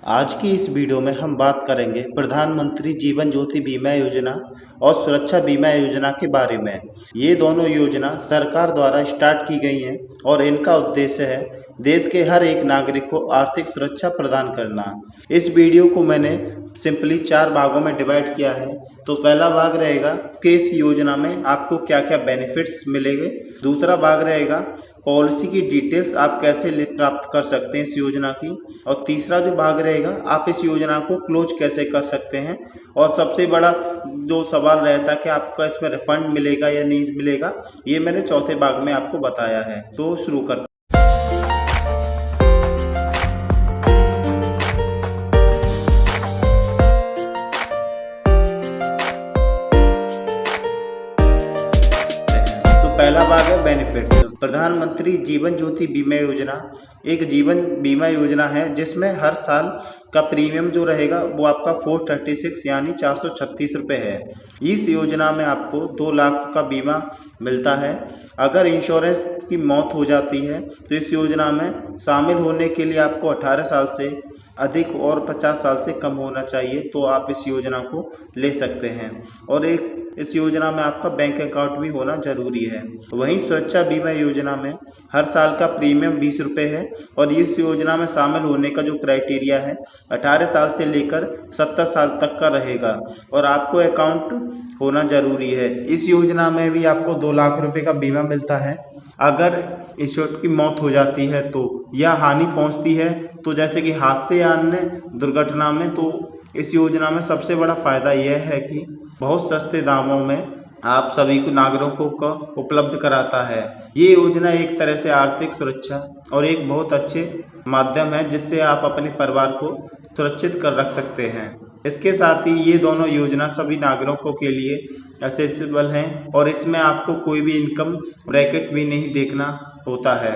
आज की इस वीडियो में हम बात करेंगे प्रधानमंत्री जीवन ज्योति बीमा योजना और सुरक्षा बीमा योजना के बारे में। ये दोनों योजना सरकार द्वारा स्टार्ट की गई हैं और इनका उद्देश्य है देश के हर एक नागरिक को आर्थिक सुरक्षा प्रदान करना। इस वीडियो को मैंने सिंपली 4 भागों में डिवाइड किया है। तो पहला भाग रहेगा कि इस योजना में आपको क्या क्या बेनिफिट्स मिलेंगे। दूसरा भाग रहेगा पॉलिसी की डिटेल्स आप कैसे प्राप्त कर सकते हैं इस योजना की। और तीसरा जो भाग रहेगा आप इस योजना को क्लोज कैसे कर सकते हैं। और सबसे बड़ा जो सवाल रहता है कि आपका इसमें रिफंड मिलेगा या नहीं मिलेगा, ये मैंने चौथे भाग में आपको बताया है। तो शुरू करते हैं। पहला भाग है बेनिफिट्स। प्रधानमंत्री जीवन ज्योति बीमा योजना एक जीवन बीमा योजना है जिसमें हर साल का प्रीमियम जो रहेगा वो आपका 436 यानी 436 रुपये है। इस योजना में आपको 2 लाख का बीमा मिलता है। अगर इंश्योरेंस की मौत हो जाती है तो इस योजना में शामिल होने के लिए आपको 18 साल से अधिक और 50 साल से कम होना चाहिए, तो आप इस योजना को ले सकते हैं। और इस योजना में आपका बैंक अकाउंट भी होना जरूरी है। वहीं सुरक्षा बीमा योजना में हर साल का प्रीमियम 20 रुपये है और इस योजना में शामिल होने का जो क्राइटेरिया है 18 साल से लेकर 70 साल तक का रहेगा और आपको अकाउंट होना जरूरी है। इस योजना में भी आपको 2 लाख रुपए का बीमा मिलता है। अगर इंश्योर्ड की मौत हो जाती है तो या हानि पहुंचती है तो जैसे कि हादसे या अन्य दुर्घटना में, तो इस योजना में सबसे बड़ा फायदा यह है कि बहुत सस्ते दामों में आप सभी को नागरिकों को उपलब्ध कराता है। ये योजना एक तरह से आर्थिक सुरक्षा और एक बहुत अच्छे माध्यम है जिससे आप अपने परिवार को सुरक्षित कर रख सकते हैं। इसके साथ ही ये दोनों योजना सभी नागरिकों के लिए एक्सेसिबल हैं और इसमें आपको कोई भी इनकम ब्रैकेट भी नहीं देखना होता है।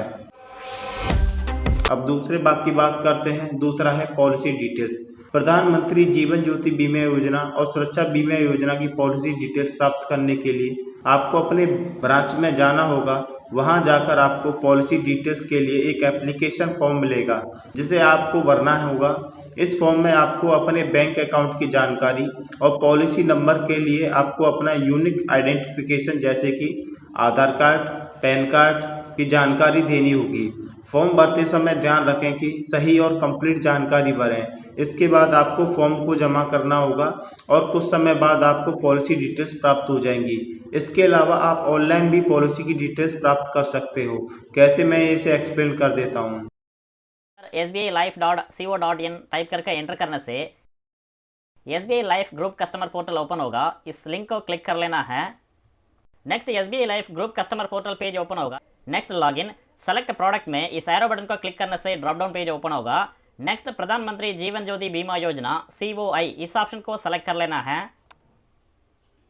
अब दूसरे भाग की बात करते हैं। दूसरा है पॉलिसी डिटेल्स। प्रधानमंत्री जीवन ज्योति बीमा योजना और सुरक्षा बीमा योजना की पॉलिसी डिटेल्स प्राप्त करने के लिए आपको अपने ब्रांच में जाना होगा। वहां जाकर आपको पॉलिसी डिटेल्स के लिए एक एप्लीकेशन फॉर्म मिलेगा जिसे आपको भरना होगा। इस फॉर्म में आपको अपने बैंक अकाउंट की जानकारी और पॉलिसी नंबर के लिए आपको अपना यूनिक आइडेंटिफिकेशन जैसे कि आधार कार्ड, पैन कार्ड की जानकारी देनी होगी। फॉर्म भरते समय ध्यान रखें कि सही और कंप्लीट जानकारी भरें। इसके बाद आपको फॉर्म को जमा करना होगा और कुछ समय बाद आपको पॉलिसी डिटेल्स प्राप्त हो जाएंगी। इसके अलावा आप ऑनलाइन भी पॉलिसी की डिटेल्स प्राप्त कर सकते हो। कैसे, मैं इसे एक्सप्लेन कर देता हूँ। sbilife.co.in टाइप करके एंटर करने से SBI life group customer portal open होगा। इस लिंक को क्लिक कर लेना है। Next SBI life group customer portal page open होगा। नेक्स्ट लॉगिन सेलेक्ट प्रोडक्ट में इस एरो बटन को क्लिक करने से ड्रॉप डाउन पेज ओपन होगा। नेक्स्ट प्रधानमंत्री जीवन ज्योति बीमा योजना COI इस ऑप्शन को सेलेक्ट कर लेना है।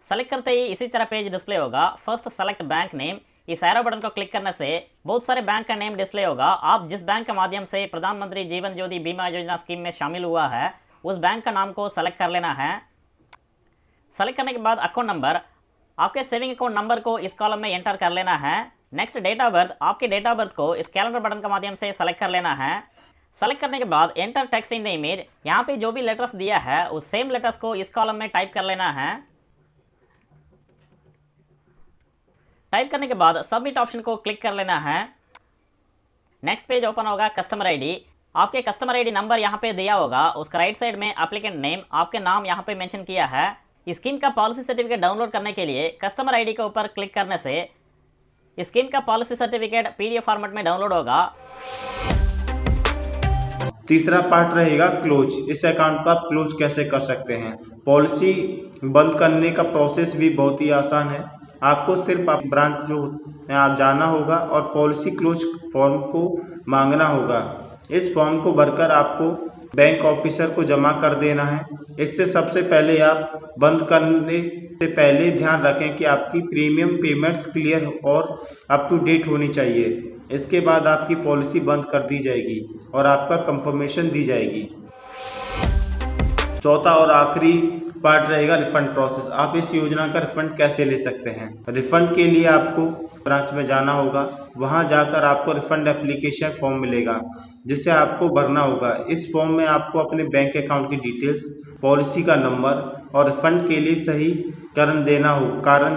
सेलेक्ट करते ही इसी तरह पेज डिस्प्ले होगा। फर्स्ट सेलेक्ट बैंक नेम, इस एरो बटन को क्लिक करने से बहुत सारे बैंक का नेम डिस्प्ले होगा। आप जिस बैंक के माध्यम से प्रधानमंत्री जीवन ज्योति बीमा योजना स्कीम में शामिल हुआ है उस बैंक का नाम को सेलेक्ट कर लेना है। सेलेक्ट करने के बाद अकाउंट नंबर, आपके सेविंग अकाउंट नंबर को इस कॉलम में एंटर कर लेना है। नेक्स्ट डेट ऑफ बर्थ, आपके डेट ऑफ बर्थ को इस कैलेंडर बटन के माध्यम से सेलेक्ट कर लेना है। सेलेक्ट करने के बाद enter text in the image, यहाँ पे जो भी लेटर्स दिया है उस सेम लेटर्स को इस कॉलम में टाइप कर लेना है। टाइप करने के बाद सबमिट ऑप्शन को क्लिक कर लेना है। नेक्स्ट पेज ओपन होगा। कस्टमर आईडी, आपके कस्टमर आईडी नंबर यहाँ पे दिया होगा। उसका राइट साइड में एप्लीकेंट नेम, आपके नाम यहाँ पे मेंशन किया है। स्कीम का पॉलिसी सर्टिफिकेट डाउनलोड करने के लिए कस्टमर आईडी के ऊपर क्लिक करने से स्कीम का पॉलिसी सर्टिफिकेट PDF फॉर्मेट में डाउनलोड होगा। तीसरा पार्ट रहेगा क्लोज। इस अकाउंट को आप क्लोज कैसे कर सकते हैं। पॉलिसी बंद करने का प्रोसेस भी बहुत ही आसान है। आपको सिर्फ आप ब्रांच जो है आप जाना होगा और पॉलिसी क्लोज फॉर्म को मांगना होगा। इस फॉर्म को भरकर आपको बैंक ऑफिसर को जमा कर देना है। इससे सबसे पहले आप बंद करने से पहले ध्यान रखें कि आपकी प्रीमियम पेमेंट्स क्लियर और अप टू डेट होनी चाहिए। इसके बाद आपकी पॉलिसी बंद कर दी जाएगी और आपका कंफर्मेशन दी जाएगी। चौथा और आखिरी पार्ट रहेगा रिफंड प्रोसेस। आप इस योजना का रिफंड कैसे ले सकते हैं। रिफंड के लिए आपको ब्रांच में जाना होगा, वहां जाकर आपको रिफंड एप्लीकेशन फॉर्म मिलेगा जिसे आपको भरना होगा। इस फॉर्म में आपको अपने बैंक अकाउंट की डिटेल्स, पॉलिसी का नंबर और रिफंड के लिए सही कारण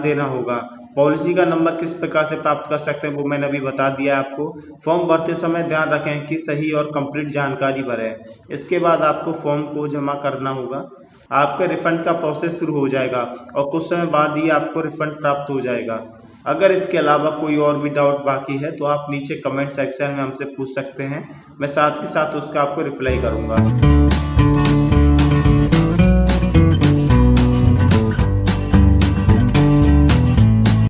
देना होगा। पॉलिसी का नंबर किस प्रकार से प्राप्त कर सकते हैं वो मैंने अभी बता दिया आपको। फॉर्म भरते समय ध्यान रखें कि सही और कंप्लीट जानकारी भरें। इसके बाद आपको फॉर्म को जमा करना होगा। आपके रिफंड का प्रोसेस शुरू हो जाएगा और कुछ समय बाद ही आपको रिफंड प्राप्त हो जाएगा। अगर इसके अलावा कोई और भी डाउट बाकी है तो आप नीचे कमेंट सेक्शन में हमसे पूछ सकते हैं, मैं साथ के साथ उसका आपको रिप्लाई करूँगा।